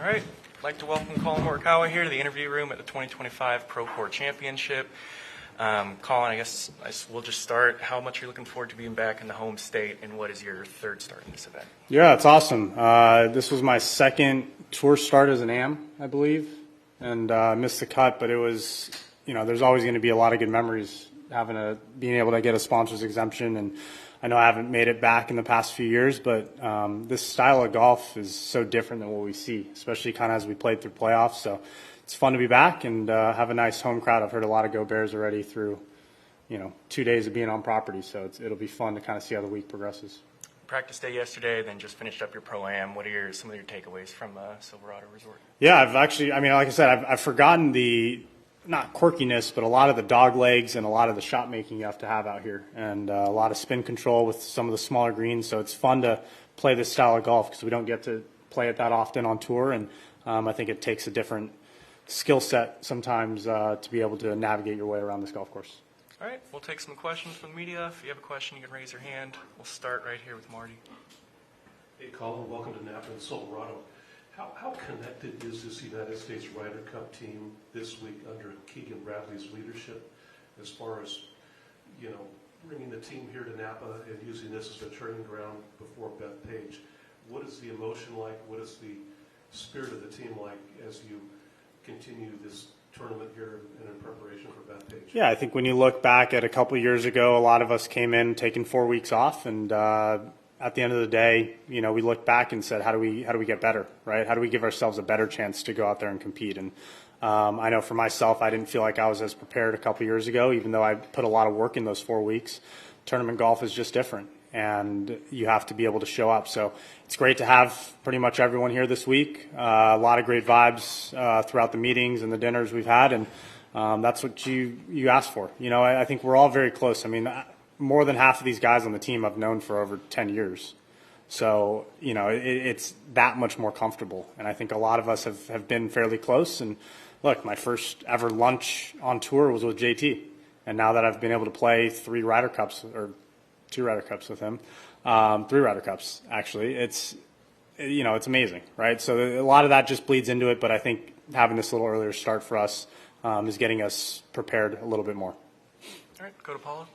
All right. I'd like to welcome Collin Morikawa here to the interview room at the 2025 Procore Championship. Collin, I guess we'll just start. How much are you looking forward to being back in the home state, and what is your third start in this event? Yeah, it's awesome. This was my second tour start as an AM, I believe, and missed the cut, but it was, there's always going to be a lot of good memories being able to get a sponsor's exemption. And I know I haven't made it back in the past few years, but this style of golf is so different than what we see, especially kind of as we played through playoffs. So it's fun to be back and have a nice home crowd. I've heard a lot of Go Bears already through, 2 days of being on property. So it'll be fun to kind of see how the week progresses. Practice day yesterday, then just finished up your Pro-Am. What are some of your takeaways from Silverado Resort? Yeah, I've actually, like I said, I've forgotten the, not quirkiness, but a lot of the dog legs and a lot of the shot making you have to have out here, and a lot of spin control with some of the smaller greens. So it's fun to play this style of golf because we don't get to play it that often on tour, and I think it takes a different skill set sometimes to be able to navigate your way around this golf course. All right, we'll take some questions from the media. If you have a question, you can raise your hand. We'll start right here with Marty. Hey, Collin, welcome to Napa and Silverado. How connected is this United States Ryder Cup team this week under Keegan Bradley's leadership as far as, bringing the team here to Napa and using this as a training ground before Bethpage? What is the emotion like? What is the spirit of the team like as you continue this tournament here and in preparation for Bethpage? Yeah, I think when you look back at a couple of years ago, a lot of us came in taking 4 weeks off, and at the end of the day, we looked back and said, how do we get better, right? How do we give ourselves a better chance to go out there and compete? And I know for myself, I didn't feel like I was as prepared a couple years ago, even though I put a lot of work in those 4 weeks. Tournament golf is just different, and you have to be able to show up. So it's great to have pretty much everyone here this week. A lot of great vibes throughout the meetings and the dinners we've had, and that's what you asked for. I think we're all very close. I mean, more than half of these guys on the team I've known for over 10 years. So, it's that much more comfortable. And I think a lot of us have been fairly close. And look, my first ever lunch on tour was with JT. And now that I've been able to play 3 Ryder Cups, or 2 Ryder Cups with him, 3 Ryder Cups, actually, it's amazing, right? So a lot of that just bleeds into it. But I think having this little earlier start for us is getting us prepared a little bit more. All right, go to Paula.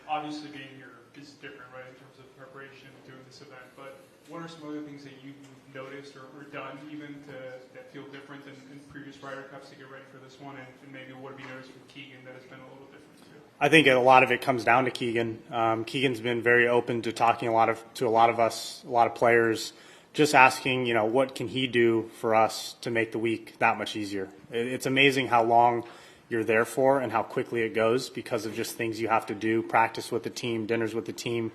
Obviously, being here is different, right, in terms of preparation and doing this event. But what are some other things that you've noticed or done even that feel different than in previous Ryder Cups to get ready for this one? And maybe what have you noticed with Keegan that has been a little different too? I think a lot of it comes down to Keegan. Keegan's been very open to talking to a lot of us, a lot of players, just asking, what can he do for us to make the week that much easier. It's amazing how long you're there for and how quickly it goes because of just things you have to do, practice with the team, dinners with the team.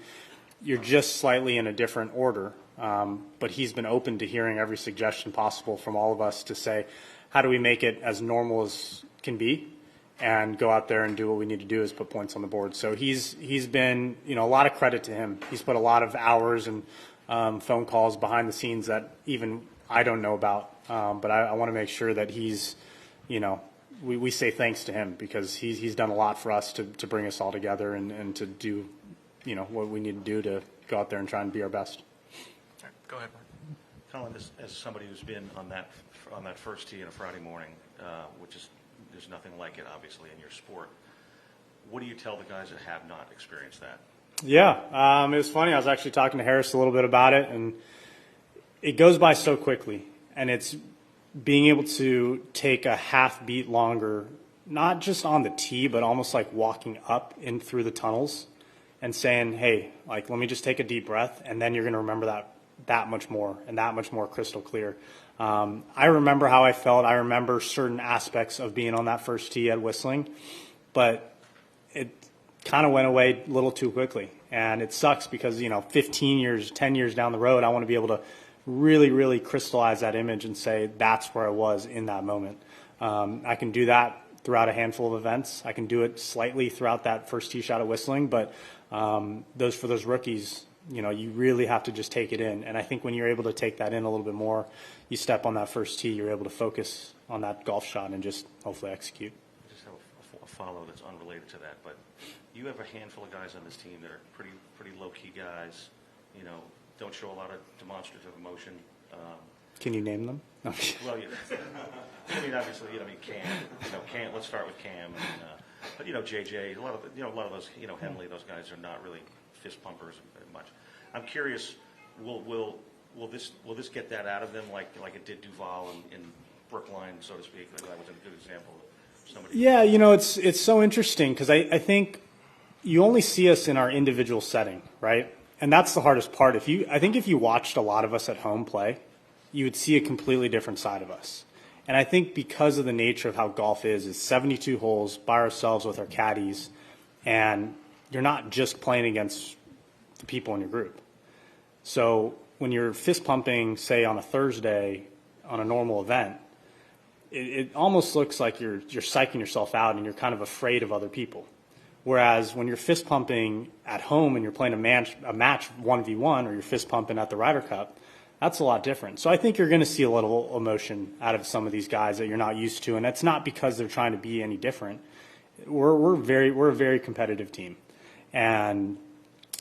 You're just slightly in a different order, but he's been open to hearing every suggestion possible from all of us to say, how do we make it as normal as can be and go out there and do what we need to do is put points on the board. So he's been, a lot of credit to him. He's put a lot of hours and phone calls behind the scenes that even I don't know about, but I want to make sure that he's, we say thanks to him because he's done a lot for us to bring us all together and to do, what we need to do to go out there and try and be our best. All right, go ahead, Mark. Collin, as somebody who's been on that first tee on a Friday morning, which is there's nothing like it obviously in your sport. What do you tell the guys that have not experienced that? Yeah, it was funny. I was actually talking to Harris a little bit about it, and it goes by so quickly, and it's being able to take a half beat longer, not just on the tee, but almost like walking up in through the tunnels and saying, hey, let me just take a deep breath, and then you're going to remember that much more and that much more crystal clear. I remember how I felt. I remember certain aspects of being on that first tee at Whistling, but it kind of went away a little too quickly. And it sucks because, 15 years, 10 years down the road, I want to be able to really, really crystallize that image and say that's where I was in that moment. I can do that throughout a handful of events. I can do it slightly throughout that first tee shot at Whistling, but for those rookies, you really have to just take it in. And I think when you're able to take that in a little bit more, you step on that first tee, you're able to focus on that golf shot and just hopefully execute. I just have a follow that's unrelated to that, but you have a handful of guys on this team that are pretty low-key guys, don't show a lot of demonstrative emotion. Can you name them? No. Well, I mean, obviously, Cam, let's start with Cam, and, but, JJ, a lot of those, Henley, those guys are not really fist pumpers much. I'm curious, will this get that out of them like it did Duval in Brookline, so to speak? That was a good example of somebody. Yeah, it's so interesting because I think you only see us in our individual setting, right? And that's the hardest part. I think if you watched a lot of us at home play, you would see a completely different side of us. And I think because of the nature of how golf is 72 holes by ourselves with our caddies, and you're not just playing against the people in your group. So when you're fist pumping, say on a Thursday on a normal event, it almost looks like you're psyching yourself out and you're kind of afraid of other people. Whereas when you're fist pumping at home and you're playing a match 1v1, or you're fist pumping at the Ryder Cup, that's a lot different. So I think you're going to see a little emotion out of some of these guys that you're not used to, and that's not because they're trying to be any different. We're a very competitive team, and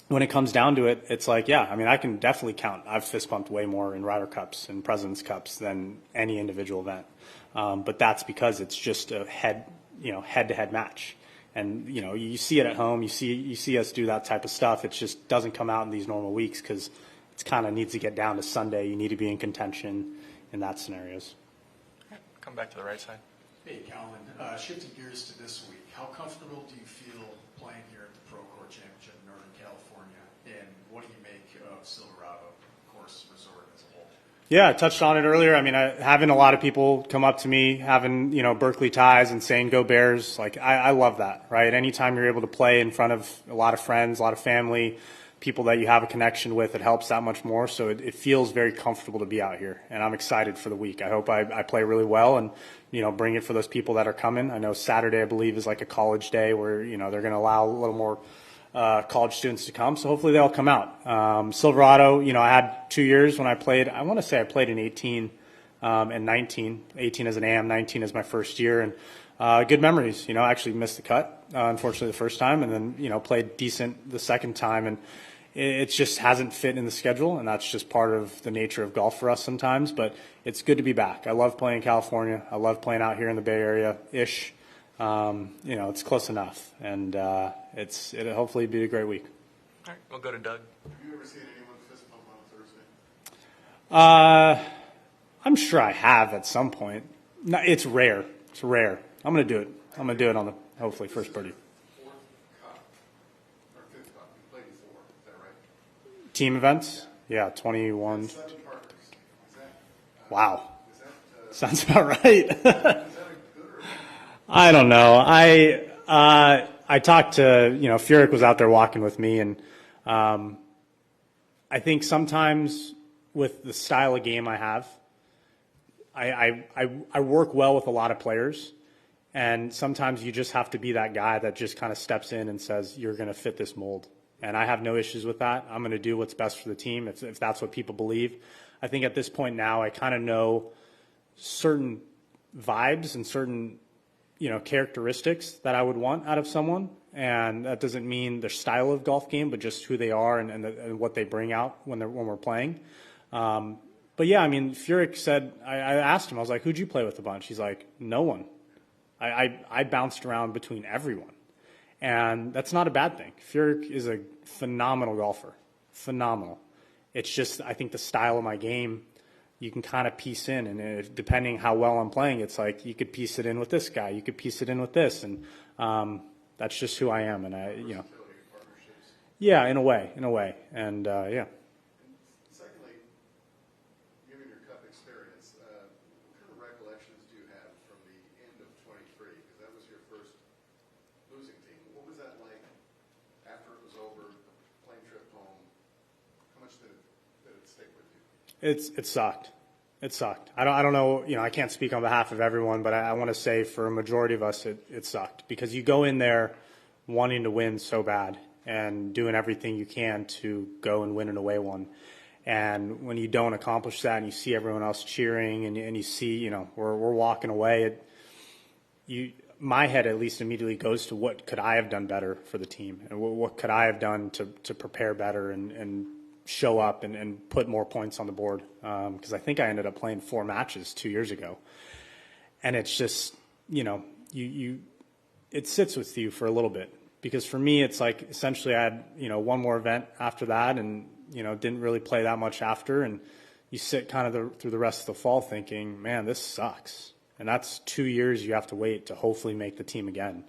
when it comes down to it, it's like, yeah, I mean, I can definitely count. I've fist pumped way more in Ryder Cups and Presidents Cups than any individual event, but that's because it's just a head-to-head match. And you see it at home. You see us do that type of stuff. It just doesn't come out in these normal weeks because it kind of needs to get down to Sunday. You need to be in contention in that scenarios. Come back to the right side. Hey, Collin. Shifting gears to this week, how comfortable do you feel playing here at the Procore Championship in Northern California, and what do you make of Silverado course resort as a whole? Yeah, I touched on it earlier. I mean, having a lot of people come up to me, having, Berkeley ties and saying go Bears, like I love that, right? Anytime you're able to play in front of a lot of friends, a lot of family, people that you have a connection with, it helps that much more. So it feels very comfortable to be out here, and I'm excited for the week. I hope I play really well and, bring it for those people that are coming. I know Saturday, I believe, is like a college day where, they're going to allow a little more college students to come, so hopefully they'll come out. Silverado, I had 2 years when I played. I want to say I played in 18 and 19. 18 as an AM, 19 as my first year, and good memories. I actually missed the cut, unfortunately, the first time, and then played decent the second time, and it just hasn't fit in the schedule, and that's just part of the nature of golf for us sometimes. But it's good to be back. I love playing in California. I love playing out here in the Bay Area-ish. It's close enough, and it'll hopefully be a great week. All right, we'll go to Doug. Have you ever seen anyone fist pump on a Thursday? I'm sure I have at some point. No, it's rare. It's rare. I'm going to do it. I'm going to do it on the, hopefully, first birdie. Fourth cup, or fifth cup, you played before, is that right? Team events? Yeah, 21. 7 partners. Is that, Wow. is that, Sounds about right. is that a good or I don't know. I talked to, Furyk was out there walking with me, and I think sometimes with the style of game I have, I work well with a lot of players, and sometimes you just have to be that guy that just kind of steps in and says, you're going to fit this mold. And I have no issues with that. I'm going to do what's best for the team if that's what people believe. I think at this point now I kind of know certain vibes and certain characteristics that I would want out of someone, and that doesn't mean their style of golf game, but just who they are and what they bring out when we're playing. But yeah, I mean, Furyk said, I asked him, I was like, who'd you play with a bunch? He's like, no one. I bounced around between everyone, and that's not a bad thing. Furyk is a phenomenal golfer, phenomenal. It's just I think the style of my game, you can kind of piece in, and depending how well I'm playing, it's like you could piece it in with this guy, you could piece it in with this, and that's just who I am, and yeah, in a way, and yeah. Secondly, given your cup experience, what kind of recollections do you have from the end of 23? Because that was your first losing team. What was that like after it was over, plane trip home? How much did it stick with you? It sucked. It sucked. I don't know. I can't speak on behalf of everyone, but I want to say for a majority of us, it sucked because you go in there wanting to win so bad and doing everything you can to go and win an away one. And when you don't accomplish that and you see everyone else cheering and you see, we're walking away, my head at least immediately goes to what could I have done better for the team and what could I have done to prepare better and show up and put more points on the board. Because I think I ended up playing 4 matches 2 years ago. And it's just, it sits with you for a little bit. Because for me, it's like essentially I had, one more event after that and, didn't really play that much after. And you sit kind of through the rest of the fall thinking, man, this sucks. And that's 2 years you have to wait to hopefully make the team again.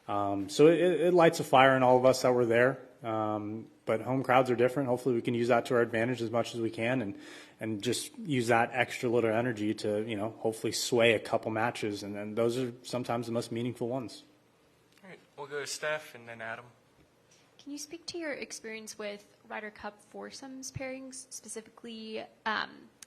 So it lights a fire in all of us that were there. But home crowds are different. Hopefully we can use that to our advantage as much as we can and just use that extra little energy to, hopefully sway a couple matches. And then those are sometimes the most meaningful ones. All right, we'll go to Steph and then Adam. Can you speak to your experience with Ryder Cup foursomes pairings, specifically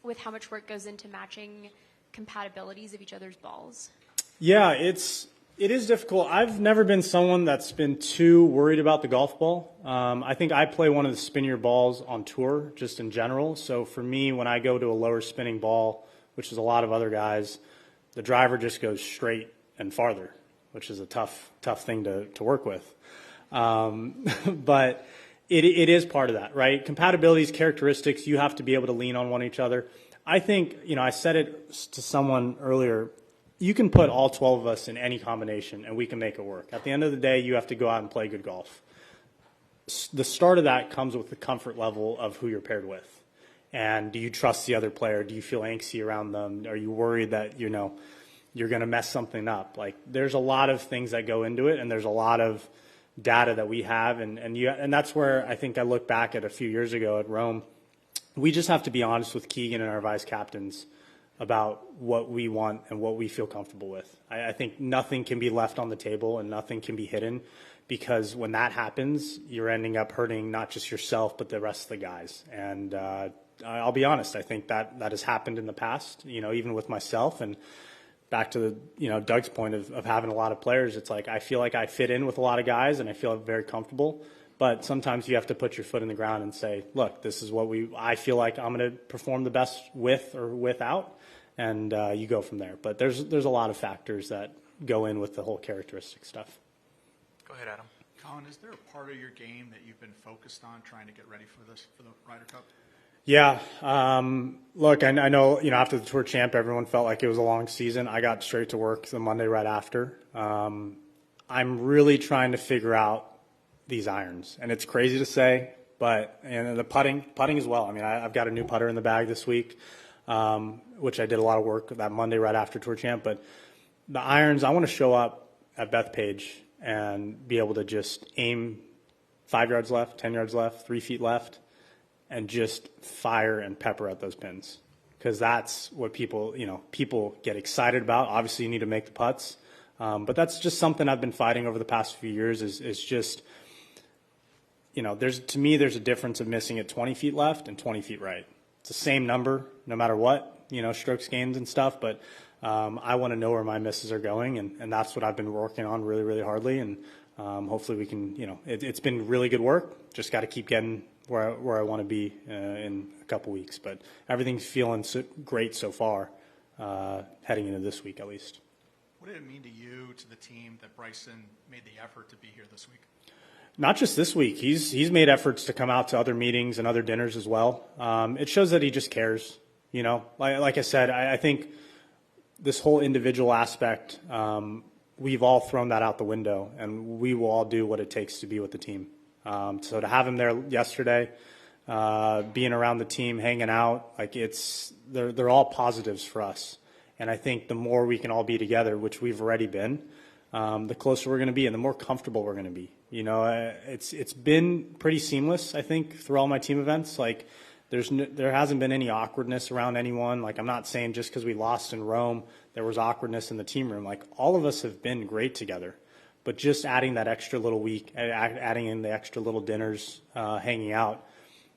with how much work goes into matching compatibilities of each other's balls? Yeah, it is difficult. I've never been someone that's been too worried about the golf ball. I think I play one of the spinnier balls on tour, just in general. So for me, when I go to a lower spinning ball, which is a lot of other guys, the driver just goes straight and farther, which is a tough thing to work with. But it is part of that, right? Compatibilities, characteristics, you have to be able to lean on one each other. I think, I said it to someone earlier, you can put all 12 of us in any combination and we can make it work. At the end of the day, you have to go out and play good golf. The start of that comes with the comfort level of who you're paired with. And do you trust the other player? Do you feel angsty around them? Are you worried that, you're going to mess something up? Like, there's a lot of things that go into it, and there's a lot of data that we have. And that's where I think I look back at a few years ago at Rome. We just have to be honest with Keegan and our vice captains about what we want and what we feel comfortable with. I think nothing can be left on the table and nothing can be hidden, because when that happens, you're ending up hurting not just yourself, but the rest of the guys. And I'll be honest, I think that has happened in the past, even with myself. And back to the, Doug's point of having a lot of players, it's like I feel like I fit in with a lot of guys and I feel very comfortable. But sometimes you have to put your foot in the ground and say, look, this is what I feel like I'm going to perform the best with or without, and you go from there. But there's a lot of factors that go in with the whole characteristic stuff. Go ahead, Adam. Collin, is there a part of your game that you've been focused on trying to get ready for the Ryder Cup? Yeah. Look, I know, after the Tour Champ, everyone felt like it was a long season. I got straight to work the Monday right after. I'm really trying to figure out these irons. And it's crazy to say, but and the putting as well. I mean, I've got a new putter in the bag this week, which I did a lot of work that Monday right after Tour Champ. But the irons, I want to show up at Bethpage and be able to just aim 5 yards left, 10 yards left, 3 feet left, and just fire and pepper at those pins. Because that's what people get excited about. Obviously, you need to make the putts. But that's just something I've been fighting over the past few years is just, to me, there's a difference of missing it 20 feet left and 20 feet right. It's the same number no matter what, strokes gained and stuff. But I want to know where my misses are going. And that's what I've been working on really, really hardly. And hopefully we can, it's been really good work. Just got to keep getting where I want to be in a couple weeks. But everything's feeling great so far, heading into this week at least. What did it mean to you, to the team, that Bryson made the effort to be here this week? Not just this week. He's made efforts to come out to other meetings and other dinners as well. It shows that he just cares. Like I said, I think this whole individual aspect, we've all thrown that out the window, and we will all do what it takes to be with the team. So to have him there yesterday, being around the team, hanging out, they're all positives for us. And I think the more we can all be together, which we've already been, the closer we're going to be and the more comfortable we're going to be. It's been pretty seamless, I think, through all my team events. There hasn't been any awkwardness around anyone. I'm not saying just because we lost in Rome, there was awkwardness in the team room. All of us have been great together. But just adding that extra little week, adding in the extra little dinners, hanging out,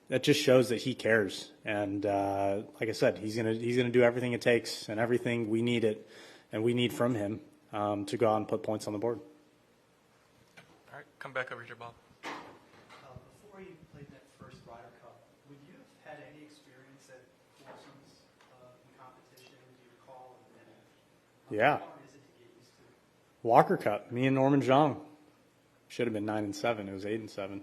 that just shows that he cares. And like I said, he's gonna do everything it takes and everything we need from him to go out and put points on the board. All right, come back over here, Bob. Before you played that first Ryder Cup, would you have had any experience at foursomes in competition? Do you recall? Yeah. How hard is it to get used to? Walker Cup, me and Norman Zhang. Should have been 9-7. It was 8-7.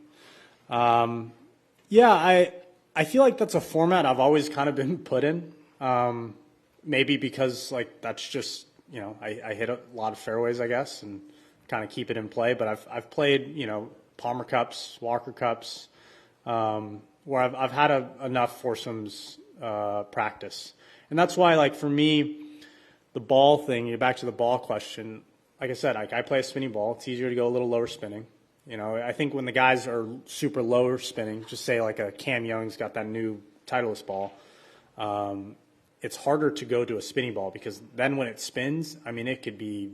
Yeah, I feel like that's a format I've always kind of been put in. Maybe because like that's just, you know, I hit a lot of fairways, I guess, and kind of keep it in play. But I've played, you know, Palmer Cups, Walker Cups, where I've had enough foursomes practice, and that's why, like, for me, the ball thing. You're back to the ball question. Like I said, I play a spinning ball. It's easier to go a little lower spinning. You know, I think when the guys are super lower spinning, just say like a Cam Young's got that new Titleist ball, it's harder to go to a spinning ball because then when it spins, I mean, it could be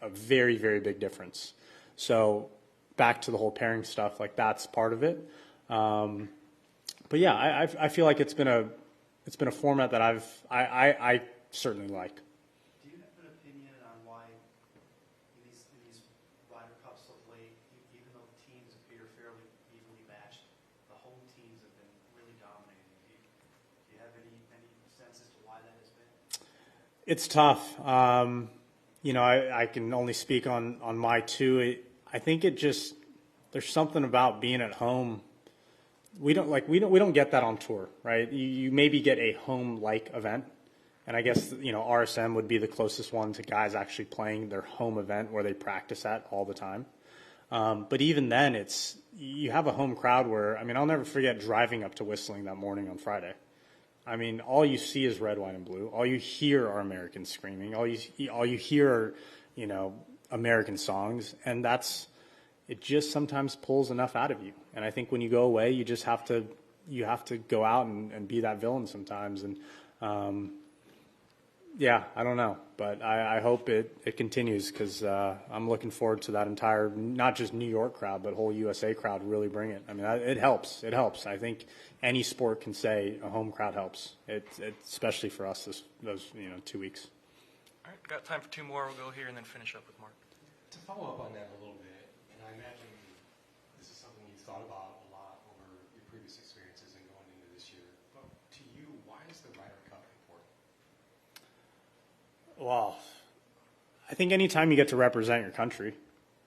a very, very big difference. So back to the whole pairing stuff, like that's part of it. But yeah, I feel like it's been a format that I certainly like. Do you have an opinion on why in these Ryder Cups of late, even though the teams appear fairly evenly matched, the home teams have been really dominating? Do you have any sense as to why that has been? It's tough. You know, I can only speak on my two. I think it just, there's something about being at home. We don't get that on tour, right? You maybe get a home-like event, and I guess, you know, RSM would be the closest one to guys actually playing their home event where they practice at all the time. But even then, you have a home crowd where, I mean, I'll never forget driving up to Whistling that morning on Friday. I mean, all you see is red, white, and blue. All you hear are Americans screaming. All you hear are, you know, American songs, and it just sometimes pulls enough out of you. And I think when you go away, you just have to go out and be that villain sometimes. And yeah, I don't know, but I hope it continues because I'm looking forward to that entire, not just New York crowd, but whole USA crowd really bring it. I mean, it helps. It helps. I think any sport can say a home crowd helps. Especially for us those 2 weeks. All right, got time for two more. We'll go here and then finish up with Mark. To follow up on that a little bit, and I imagine this is something you've thought about a lot over your previous experiences and going into this year, but to you, why is the Ryder Cup important? Well, I think anytime you get to represent your country,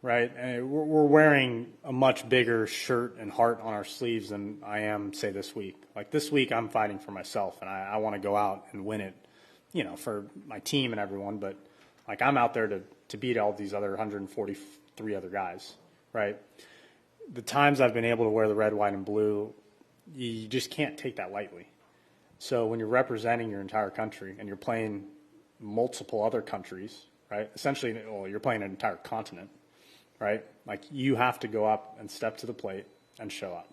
right? And we're wearing a much bigger shirt and heart on our sleeves than I am, say, this week. Like this week, I'm fighting for myself, and I want to go out and win it, you know, for my team and everyone. But like I'm out there to beat all these other 143 other guys, right? The times I've been able to wear the red, white, and blue, you just can't take that lightly. So when you're representing your entire country and you're playing multiple other countries, right? Essentially, well, you're playing an entire continent, right? Like you have to go up and step to the plate and show up.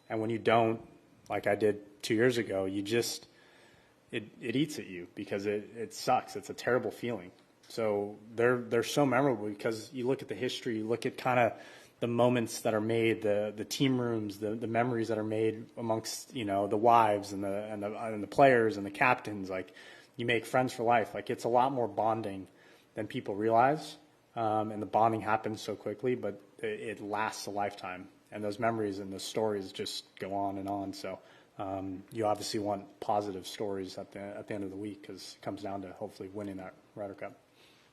And when you don't, like I did 2 years ago, you just, it eats at you because it sucks. It's a terrible feeling. So they're so memorable because you look at the history, you look at kind of the moments that are made, the team rooms, the memories that are made amongst, you know, the wives and the players and the captains. Like you make friends for life. Like it's a lot more bonding than people realize, and the bonding happens so quickly, but it lasts a lifetime. And those memories and those stories just go on and on. So you obviously want positive stories at the end of the week because it comes down to hopefully winning that Ryder Cup.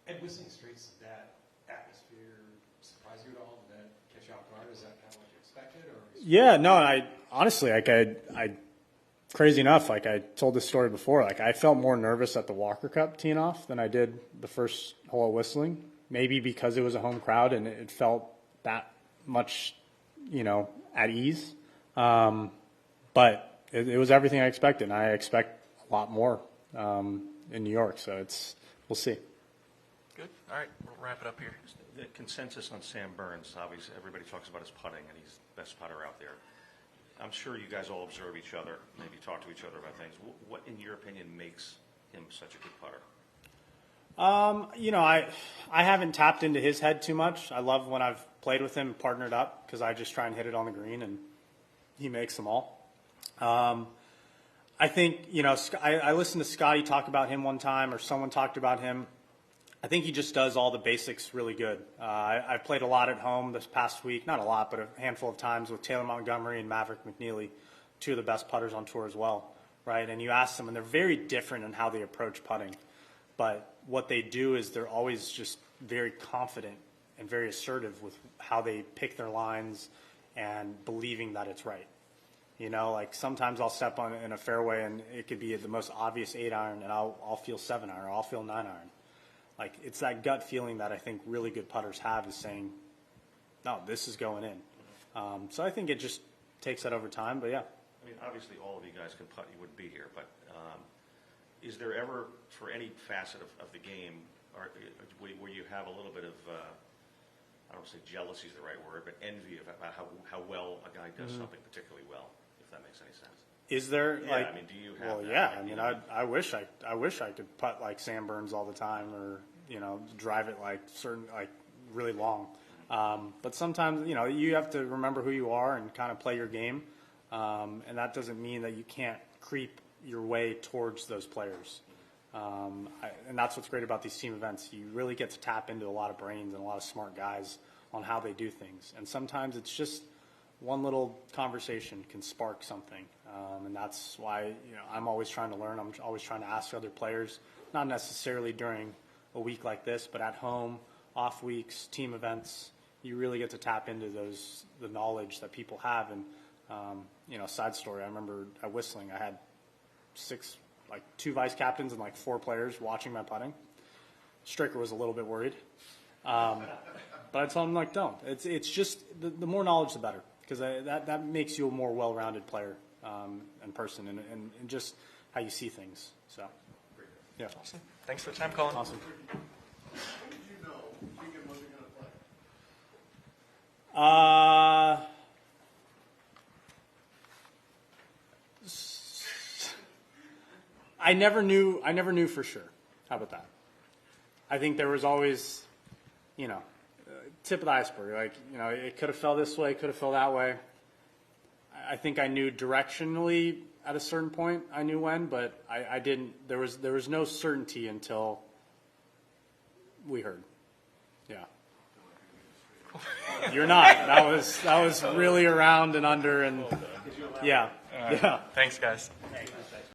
At Whistling Straits, did that atmosphere surprise you at all? Did that catch you off guard? Is that kind of what you expected? Or Yeah, no, I honestly, like I crazy enough, like I told this story before, like I felt more nervous at the Walker Cup teeing off than I did the first hole at Whistling. Maybe because it was a home crowd and it felt that much, you know, at ease. But it was everything I expected, and I expect a lot more in New York. So we'll see. Good. All right, we'll wrap it up here. The consensus on Sam Burns, obviously, everybody talks about his putting, and he's the best putter out there. I'm sure you guys all observe each other, maybe talk to each other about things. What in your opinion, makes him such a good putter? You know, I haven't tapped into his head too much. I love when I've played with him and partnered up because I just try and hit it on the green, and he makes them all. I think, you know, I listened to Scotty talk about him one time, or someone talked about him. I think he just does all the basics really good. I've played a lot at home this past week, not a lot, but a handful of times with Taylor Montgomery and Maverick McNeely, two of the best putters on tour as well, right? And you ask them, and they're very different in how they approach putting. But what they do is they're always just very confident and very assertive with how they pick their lines and believing that it's right. You know, like sometimes I'll step on in a fairway and it could be the most obvious 8-iron, and I'll feel 7-iron or I'll feel 9-iron. Like it's that gut feeling that I think really good putters have, is saying, no, this is going in. So I think it just takes that over time. But yeah. I mean, obviously, all of you guys can putt. You wouldn't be here. But is there ever, for any facet of the game, where you have a little bit of, I don't say jealousy is the right word, but envy about how well a guy does something particularly well, if that makes any sense? Is there Yeah, I mean, do you have? Well, that? yeah. I mean, I wish I could putt like Sam Burns all the time, or drive it like really long. But sometimes you have to remember who you are and kind of play your game, and that doesn't mean that you can't creep your way towards those players. And that's what's great about these team events. You really get to tap into a lot of brains and a lot of smart guys on how they do things. And sometimes it's just one little conversation can spark something. And that's why I'm always trying to learn. I'm always trying to ask other players, not necessarily during a week like this, but at home, off weeks, team events. You really get to tap into the knowledge that people have. And side story, I remember at Whistling, I had 2 vice captains and 4 players watching my putting. Stricker was a little bit worried, but I told him don't. It's just the more knowledge, the better, because that makes you a more well-rounded player and person, and just how you see things. So, yeah. Awesome. Thanks for the time, Collin. Awesome. When did you know Keegan wasn't going to play? I never knew for sure. How about that? I think there was always, tip of the iceberg. It could have fell this way, could have fell that way. I think I knew directionally at a certain point. I knew when, but I didn't. There was no certainty until we heard. Yeah. You're not. That was really around and under, and yeah. Thanks, guys.